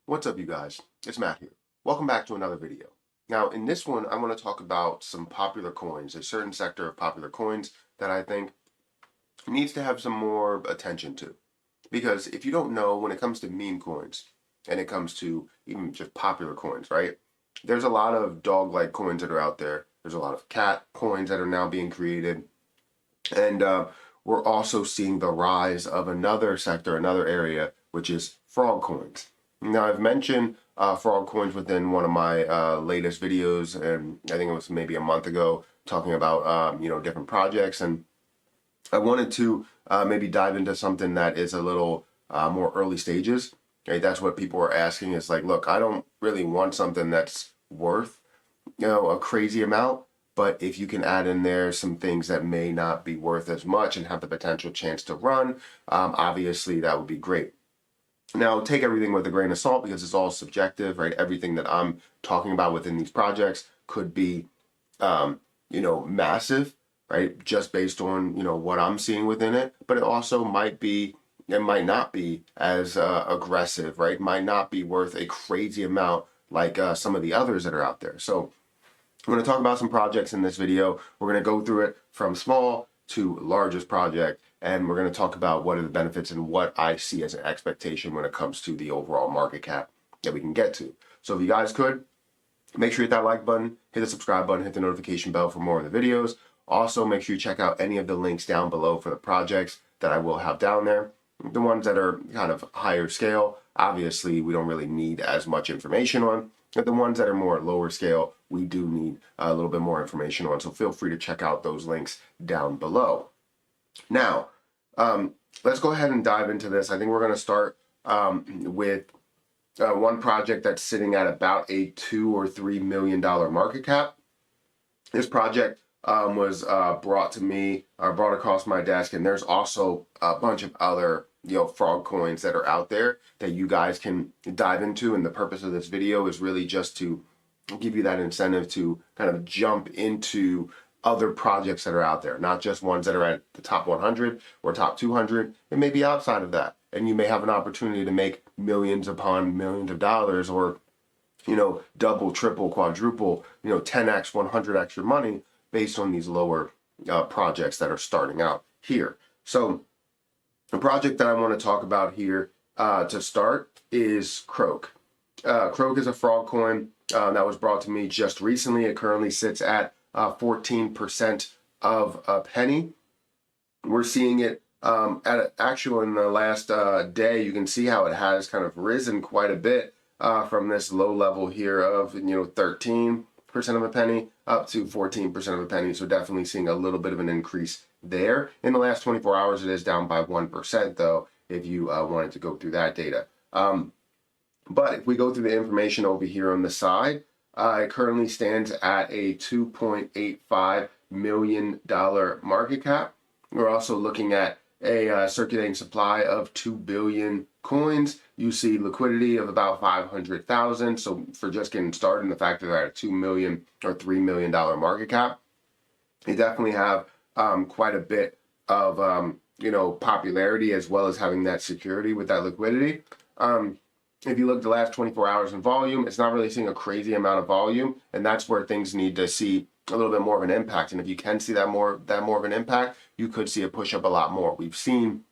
What's up, you guys? It's Matt here. Welcome back to another video. Now, in this one, I want to talk about some popular coins, a certain sector of popular coins that I think needs to have some more attention to. Because if you don't know, when it comes to meme coins, and it comes to even just popular coins, right? There's a lot of dog-like coins that are out there. There's a lot of cat coins that are now being created. And we're also seeing the rise of another sector, another area, which is frog coins. Now, I've mentioned frog coins within one of my latest videos, and I think it was maybe a month ago, talking about different projects. And I wanted to maybe dive into something that is a little more early stages. Right? That's what people are asking. Is like, look, I don't really want something that's worth a crazy amount. But if you can add in there some things that may not be worth as much and have the potential chance to run, obviously that would be great. Now, take everything with a grain of salt because it's all subjective, right? Everything that I'm talking about within these projects could be, massive, right? Just based on, what I'm seeing within it. But it also might not be as aggressive, right? Might not be worth a crazy amount like some of the others that are out there. So I'm going to talk about some projects in this video. We're going to go through it from small to largest project, and we're going to talk about what are the benefits and what I see as an expectation when it comes to the overall market cap that we can get to. So if you guys could, make sure you hit that like button, hit the subscribe button, hit the notification bell for more of the videos. Also, make sure you check out any of the links down below for the projects that I will have down there. The ones that are kind of higher scale, obviously we don't really need as much information on. But the ones that are more lower scale, we do need a little bit more information on. So feel free to check out those links down below. Now, let's go ahead and dive into this. I think we're going to start with one project that's sitting at about a $2 or $3 million market cap. This project was brought across my desk, and there's also a bunch of other frog coins that are out there that you guys can dive into. And the purpose of this video is really just to give you that incentive to kind of jump into other projects that are out there, not just ones that are at the top 100 or top 200. It may be outside of that, and you may have an opportunity to make millions upon millions of dollars, or double, triple, quadruple, 10x, 100x your money based on these lower projects that are starting out here. So the project that I want to talk about here to start is Croak. Croak is a frog coin that was brought to me just recently. It currently sits at 14% of a penny. We're seeing it actually in the last day. You can see how it has kind of risen quite a bit from this low level here of 13% of a penny up to 14% of a penny. So definitely seeing a little bit of an increase there. In the last 24 hours, it is down by 1%, though, if you wanted to go through that data. But if we go through the information over here on the side, it currently stands at a $2.85 million market cap. We're also looking at a circulating supply of 2 billion coins. You see liquidity of about 500,000. So for just getting started, and the fact that they're at a $2 million or $3 million market cap, you definitely have quite a bit of popularity, as well as having that security with that liquidity. If you look at the last 24 hours in volume, it's not really seeing a crazy amount of volume, and that's where things need to see a little bit more of an impact. And if you can see that more of an impact, you could see it push up a lot more. We've seen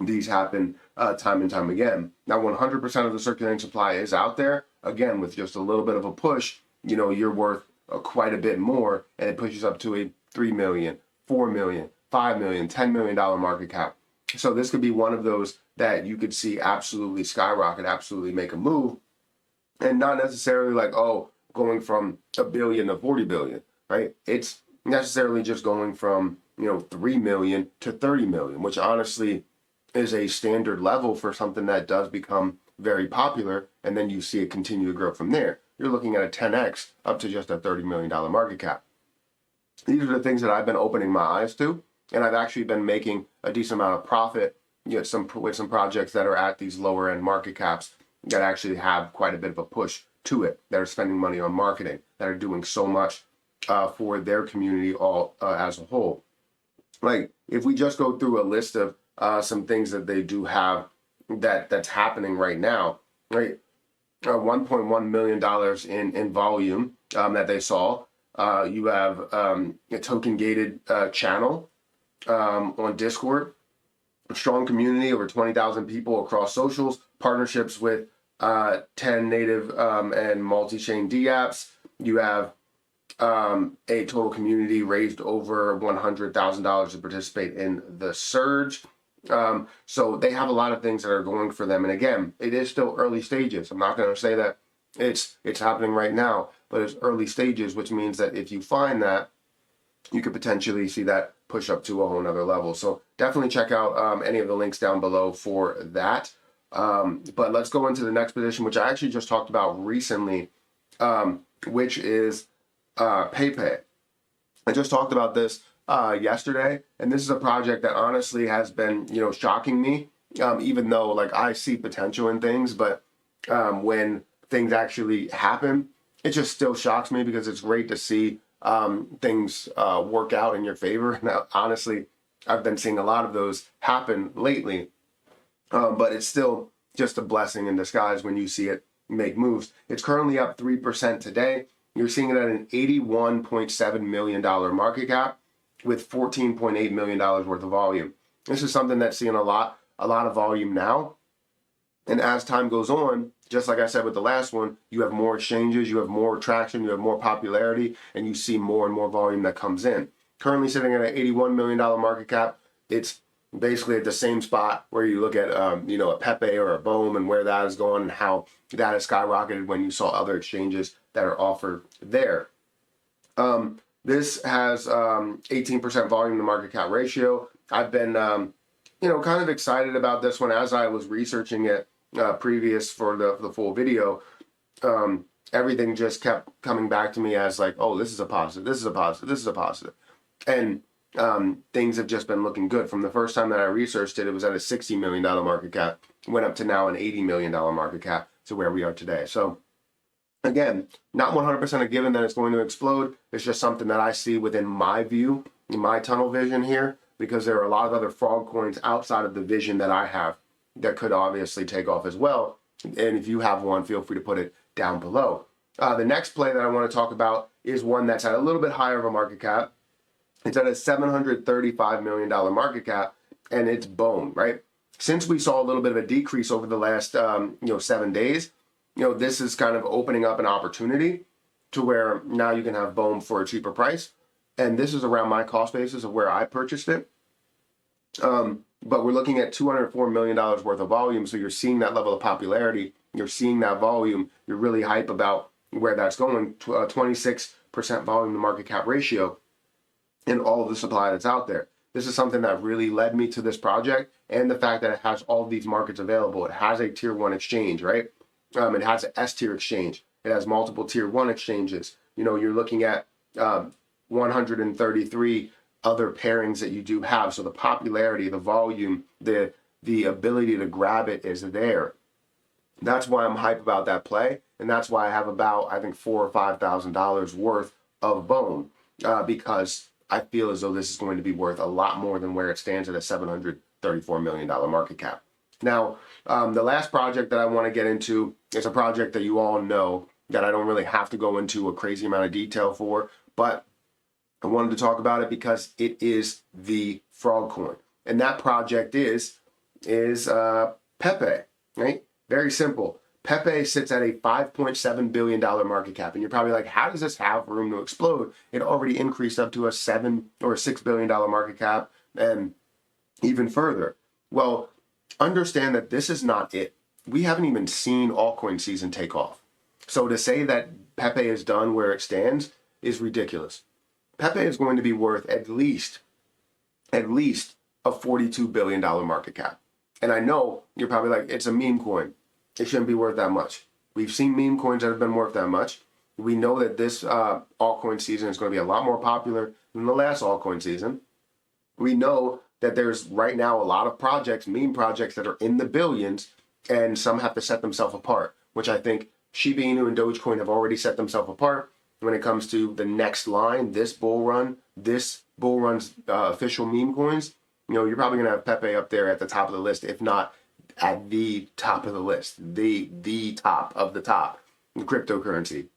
these happen time and time again. Now, 100% of the circulating supply is out there. Again, with just a little bit of a push, you're worth quite a bit more, and it pushes up to a 3 million, 4 million, 5 million, $10 million market cap. So this could be one of those that you could see absolutely skyrocket, absolutely make a move, and not necessarily like, going from a billion to 40 billion, right? It's necessarily just going from 3 million to 30 million, which honestly is a standard level for something that does become very popular, and then you see it continue to grow from there. You're looking at a 10x up to just a $30 million market cap. These are the things that I've been opening my eyes to, and I've actually been making a decent amount of profit with some projects that are at these lower end market caps that actually have quite a bit of a push to it, that are spending money on marketing, that are doing so much for their community all as a whole. Like, if we just go through a list of some things that they do have that's happening right now, right? $1.1 million in volume that they saw. You have a token gated channel on Discord, a strong community, over 20,000 people across socials, partnerships with 10 native and multi-chain DApps. You have a total community raised over $100,000 to participate in the surge. So they have a lot of things that are going for them. And again, it is still early stages. I'm not going to say that it's happening right now, but it's early stages, which means that if you find that, you could potentially see that push up to a whole nother level. So definitely check out any of the links down below for that. But let's go into the next position, which I actually just talked about recently, which is Pepe. I just talked about this yesterday, and this is a project that honestly has been, shocking me, even though like I see potential in things, but when things actually happen, it just still shocks me because it's great to see things work out in your favor. Now, honestly, I've been seeing a lot of those happen lately, but it's still just a blessing in disguise when you see it make moves. It's currently up 3% today. You're seeing it at an $81.7 million market cap with $14.8 million worth of volume. This is something that's seeing a lot of volume now. And as time goes on, just like I said with the last one, you have more exchanges, you have more traction, you have more popularity, and you see more and more volume that comes in. Currently sitting at an $81 million market cap. It's basically at the same spot where you look at, a Pepe or a Boom and where that is going and how that has skyrocketed when you saw other exchanges that are offered there. This has 18% volume to market cap ratio. I've been, kind of excited about this one as I was researching it previous for the full video. Everything just kept coming back to me as like, oh, this is a positive, this is a positive, this is a positive. And things have just been looking good. From the first time that I researched it, it was at a $60 million market cap, went up to now an $80 million market cap to where we are today. So again, not 100% a given that it's going to explode. It's just something that I see within my view, in my tunnel vision here, because there are a lot of other frog coins outside of the vision that I have that could obviously take off as well. And if you have one, feel free to put it down below. The next play that I want to talk about is one that's at a little bit higher of a market cap. It's at a $735 million market cap, and it's Boom, right? Since we saw a little bit of a decrease over the last 7 days, this is kind of opening up an opportunity to where now you can have Boom for a cheaper price. And this is around my cost basis of where I purchased it. But we're looking at $204 million worth of volume. So you're seeing that level of popularity. You're seeing that volume. You're really hype about where that's going. 26% volume to market cap ratio and all of the supply that's out there. This is something that really led me to this project, and the fact that it has all of these markets available. It has a tier 1 exchange, right? It has an S tier exchange. It has multiple tier 1 exchanges. You're looking at 133 other pairings that you do have. So the popularity, the volume, the ability to grab it is there. That's why I'm hype about that play, and that's why I have about, I think, $4,000 or $5,000 worth of Boom, because I feel as though this is going to be worth a lot more than where it stands at a $734 million market cap. Now, the last project that I want to get into is a project that you all know that I don't really have to go into a crazy amount of detail for, but I wanted to talk about it because it is the frog coin. And that project is Pepe, right? Very simple. Pepe sits at a $5.7 billion market cap. And you're probably like, how does this have room to explode? It already increased up to a $7 or $6 billion market cap and even further. Well, understand that this is not it. We haven't even seen altcoin season take off. So to say that Pepe is done where it stands is ridiculous. Pepe is going to be worth at least a $42 billion market cap. And I know you're probably like, it's a meme coin. It shouldn't be worth that much. We've seen meme coins that have been worth that much. We know that this altcoin season is going to be a lot more popular than the last altcoin season. We know that there's right now a lot of projects, meme projects, that are in the billions, and some have to set themselves apart, which I think Shiba Inu and Dogecoin have already set themselves apart when it comes to the next line, this bull run's official meme coins. You're probably going to have Pepe up there at the top of the list, if not at the top of the list, the top of the top cryptocurrency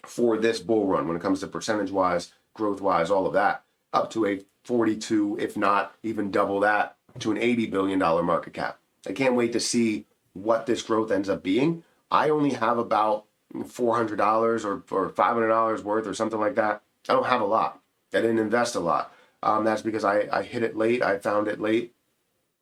for this bull run when it comes to percentage wise, growth wise, all of that, up to a 42, if not even double that, to an $80 billion market cap. I can't wait to see what this growth ends up being. I only have about $400 or $500 worth or something like that. I don't have a lot. I didn't invest a lot. That's because I hit it late. I found it late.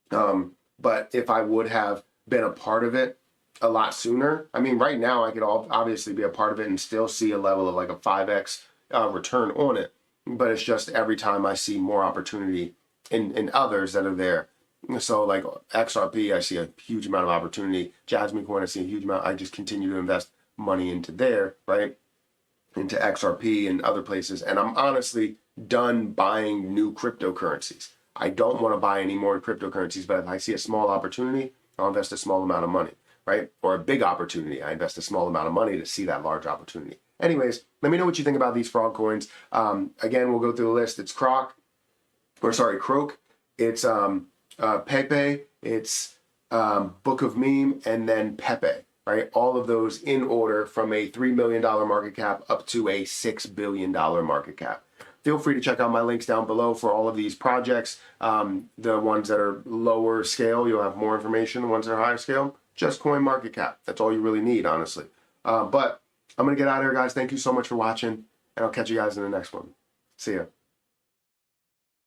But if I would have been a part of it a lot sooner, I mean, right now I could obviously be a part of it and still see a level of like a 5x return on it. But it's just every time I see more opportunity in others that are there. So like XRP, I see a huge amount of opportunity. Jasmine Coin, I see a huge amount. I just continue to invest money into there, right? Into XRP and other places. And I'm honestly done buying new cryptocurrencies. I don't want to buy any more cryptocurrencies, but if I see a small opportunity, I'll invest a small amount of money, right? Or a big opportunity, I invest a small amount of money to see that large opportunity. Anyways, let me know what you think about these frog coins. Again, we'll go through the list. It's Croak. It's Pepe. It's Book of Meme, and then Pepe, right? All of those in order from a $3 million market cap up to a $6 billion market cap. Feel free to check out my links down below for all of these projects. The ones that are lower scale, you'll have more information. The ones that are higher scale, just coin market cap. That's all you really need, honestly. But I'm going to get out of here, guys. Thank you so much for watching, and I'll catch you guys in the next one. See ya.